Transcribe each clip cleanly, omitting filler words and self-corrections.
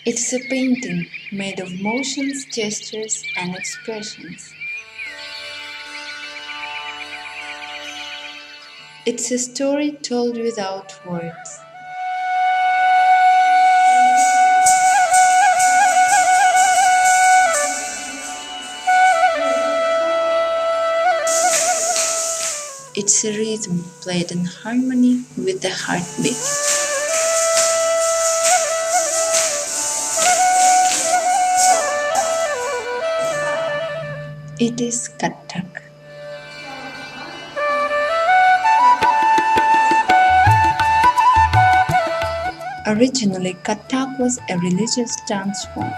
It's a painting made of motions, gestures, and expressions. It's a story told without words. It's a rhythm played in harmony with the heartbeat. It is kathak. Originally, kathak was a religious dance form.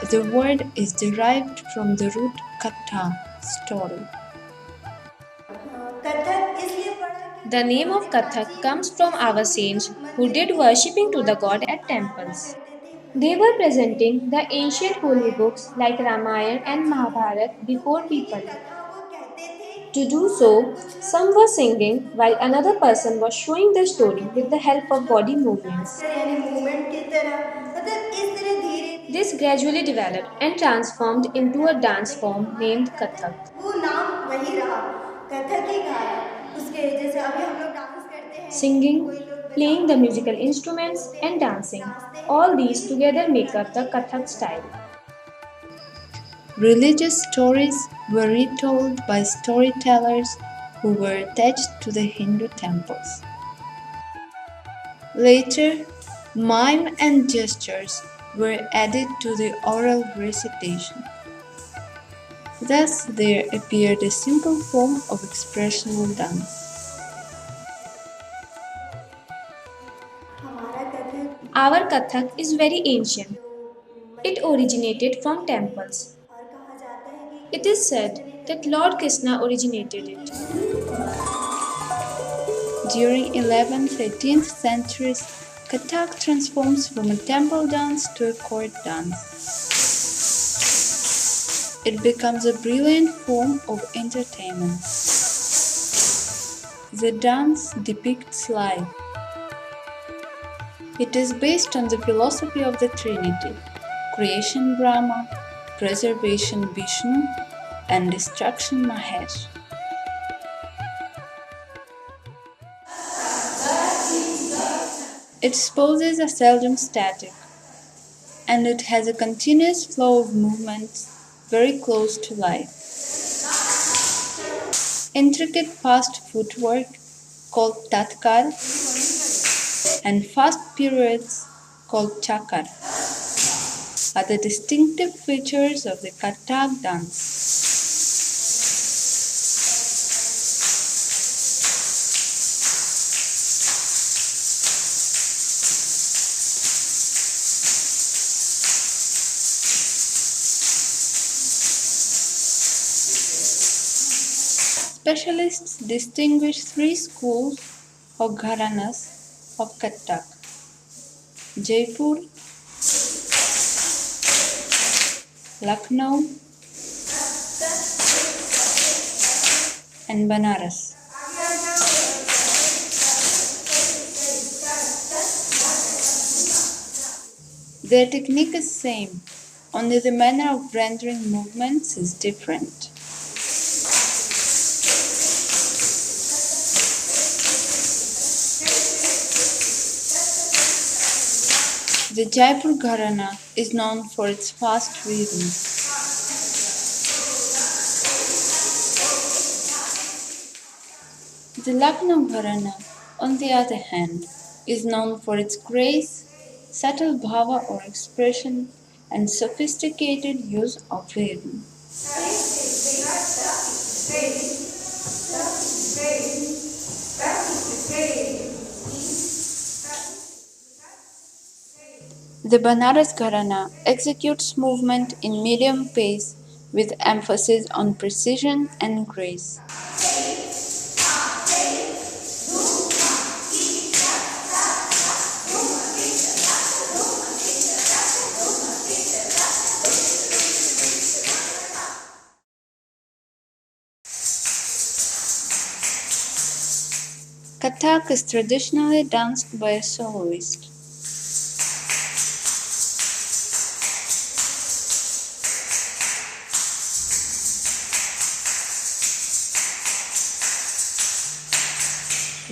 The word is derived from the root katha, story. The name of Kathak comes from our saints who did worshipping to the god at temples. They were presenting the ancient holy books like Ramayana and Mahabharata before people. To do so, some were singing while another person was showing the story with the help of body movements. This gradually developed and transformed into a dance form named Kathak. Singing, playing the musical instruments, and dancing. All these together make up the Kathak style. Religious stories were retold by storytellers who were attached to the Hindu temples. Later, mime and gestures were added to the oral recitation. Thus, there appeared a simple form of expressional dance. Our Kathak is very ancient. It originated from temples. It is said that Lord Krishna originated it. During 11th-13th centuries, Kathak transforms from a temple dance to a court dance. It becomes a brilliant form of entertainment. The dance depicts life. It is based on the philosophy of the Trinity: creation Brahma, preservation Vishnu, and destruction Mahesh. Its poses are seldom static, and it has a continuous flow of movements very close to life. Intricate fast footwork, called tatkar, and fast pirouettes, called chakar, are the distinctive features of the Kathak dance. Specialists distinguish three schools or gharanas of Kathak: Jaipur, Lucknow, and Banaras. Their technique is same, only the manner of rendering movements is different. The Jaipur Gharana is known for its fast rhythms. The Lucknow Gharana, on the other hand, is known for its grace, subtle bhava or expression, and sophisticated use of rhythm. The Banaras Gharana executes movement in medium pace with emphasis on precision and grace. Kathak is traditionally danced by a soloist.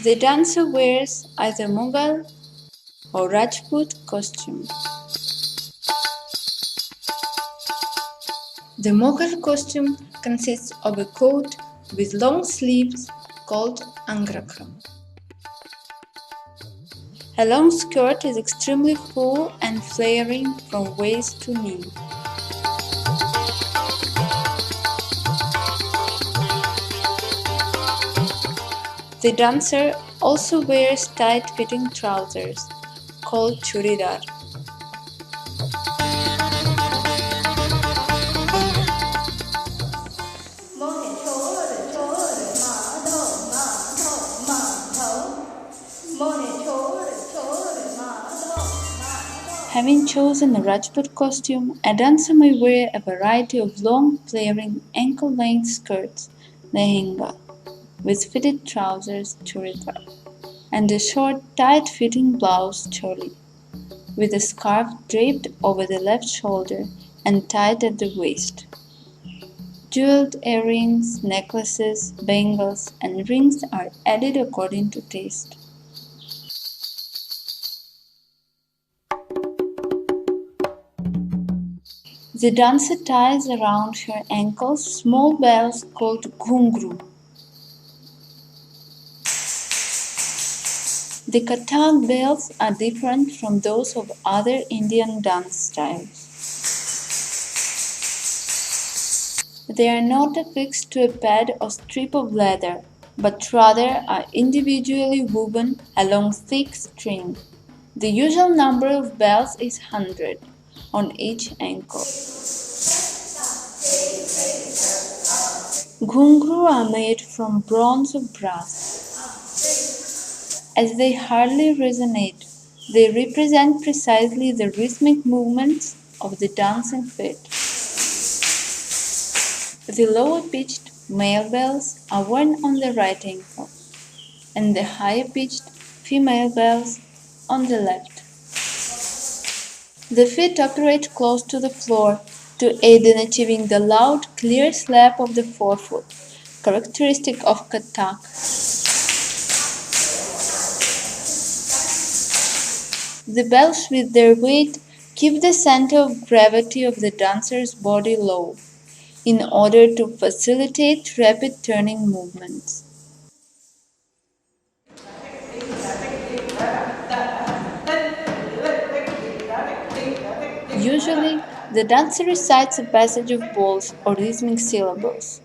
The dancer wears either Mughal or Rajput costume. The Mughal costume consists of a coat with long sleeves called angrakha. A long skirt is extremely full and flaring from waist to knee. The dancer also wears tight-fitting trousers called churidar. Having chosen a Rajput costume, a dancer may wear a variety of long, flaring, ankle-length skirts, lehenga, with fitted trousers, churidar, and a short, tight-fitting blouse, choli, with a scarf draped over the left shoulder and tied at the waist. Jeweled earrings, necklaces, bangles, and rings are added according to taste. The dancer ties around her ankles small bells called ghungru. The kathak bells are different from those of other Indian dance styles. They are not affixed to a pad or strip of leather, but rather are individually woven along thick string. The usual number of bells is 100 on each ankle. Ghungru are made from bronze or brass. As they hardly resonate, they represent precisely the rhythmic movements of the dancing feet. The lower-pitched male bells are worn on the right ankle, and the higher-pitched female bells on the left. The feet operate close to the floor to aid in achieving the loud, clear slap of the forefoot, characteristic of kathak. The bells with their weight keep the center of gravity of the dancer's body low, in order to facilitate rapid turning movements. Usually, the dancer recites a passage of balls or rhythmic syllables.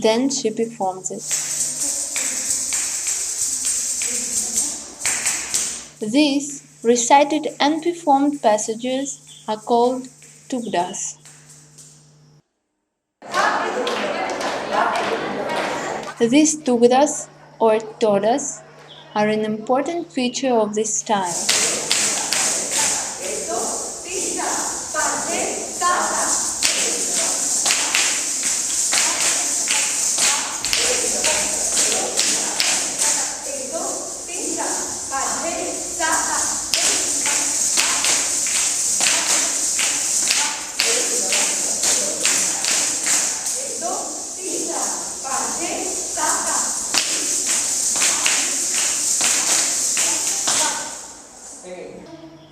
Then she performs it. These recited and performed passages are called tugdas. These tugdas or todas are an important feature of this style.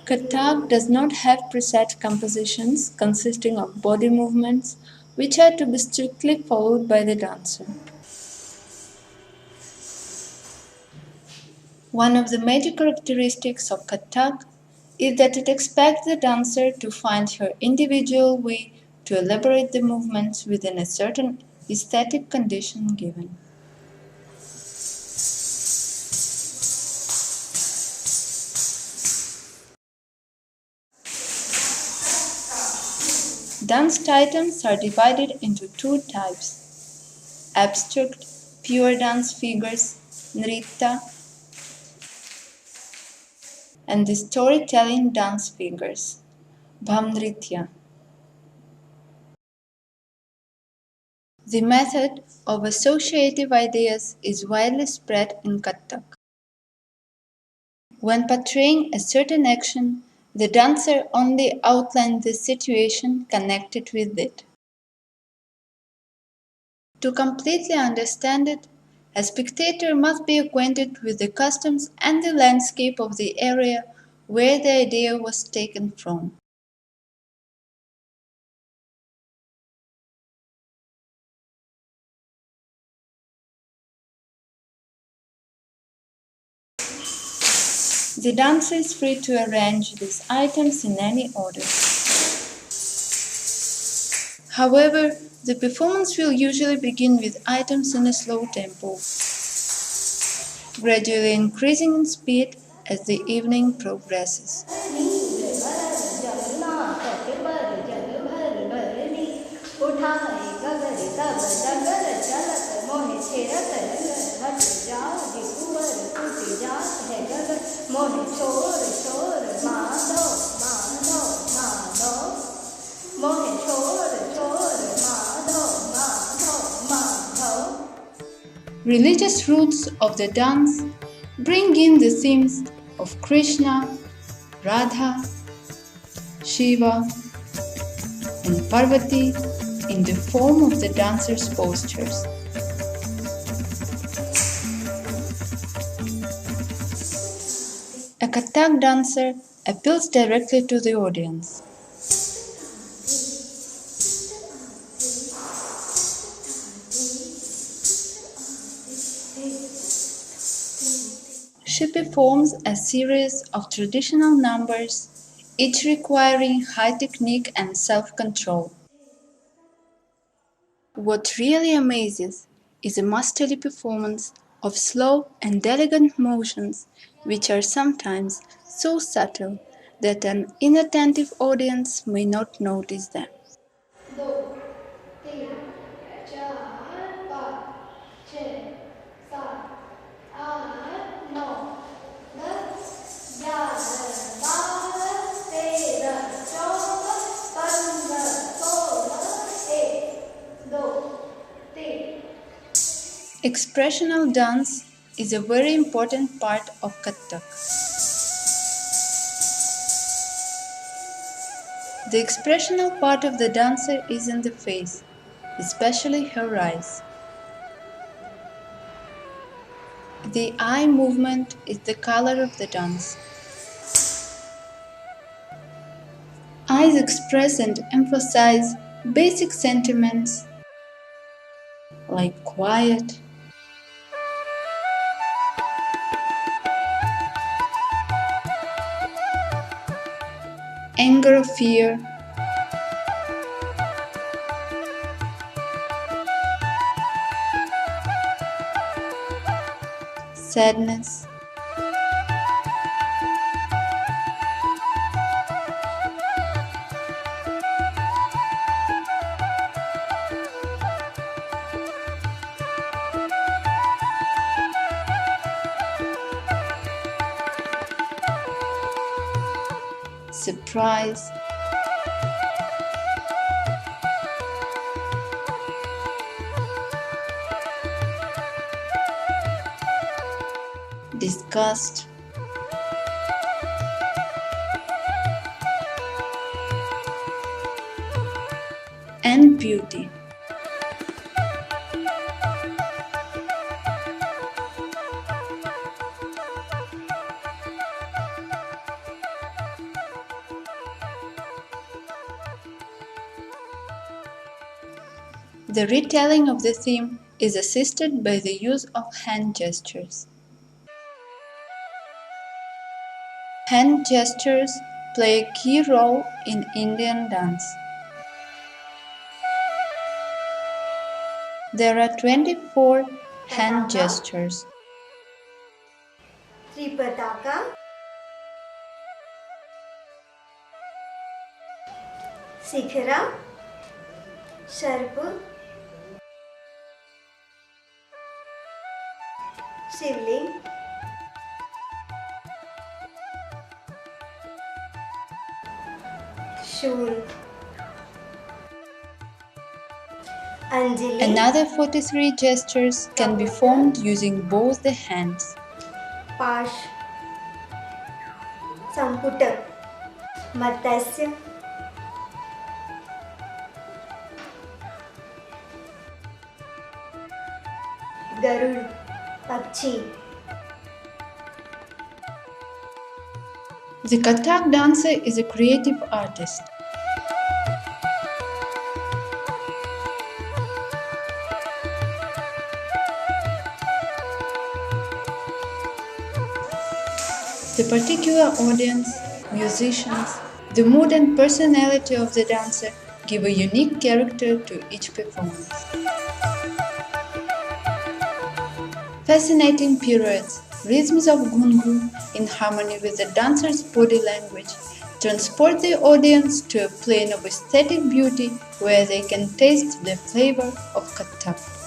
Kathak does not have preset compositions consisting of body movements which are to be strictly followed by the dancer. One of the major characteristics of Kathak is that it expects the dancer to find her individual way to elaborate the movements within a certain aesthetic condition given. Dance items are divided into two types: abstract, pure dance figures, nritta, and the storytelling dance figures, bhamnritya. The method of associative ideas is widely spread in Kathak. When portraying a certain action, the dancer only outlines the situation connected with it. To completely understand it, a spectator must be acquainted with the customs and the landscape of the area where the idea was taken from. The dancer is free to arrange these items in any order. However, the performance will usually begin with items in a slow tempo, gradually increasing in speed as the evening progresses. Religious roots of the dance bring in the themes of Krishna, Radha, Shiva, and Parvati in the form of the dancer's postures. A Kathak dancer appeals directly to the audience. She performs a series of traditional numbers, each requiring high technique and self-control. What really amazes is a masterly performance of slow and elegant motions, which are sometimes so subtle that an inattentive audience may not notice them. Expressional dance is a very important part of Kathak. The expressional part of the dancer is in the face, especially her eyes. The eye movement is the color of the dance. Eyes express and emphasize basic sentiments like quiet, anger or fear, sadness, surprise, disgust, and beauty. The retelling of the theme is assisted by the use of hand gestures. Hand gestures play a key role in Indian dance. There are 24 hand gestures. Sriparna, Sikhara, Sarp, Shivling, Shul, Anjali, Another 43 gestures can be formed using both the hands. Pash, Samputak, Matsya, Garud, Pakshi. The kathak dancer is a creative artist. The particular audience, musicians, the mood and personality of the dancer give a unique character to each performance. Fascinating pirouettes, rhythms of gungu in harmony with the dancer's body language, transport the audience to a plane of aesthetic beauty where they can taste the flavor of kathak.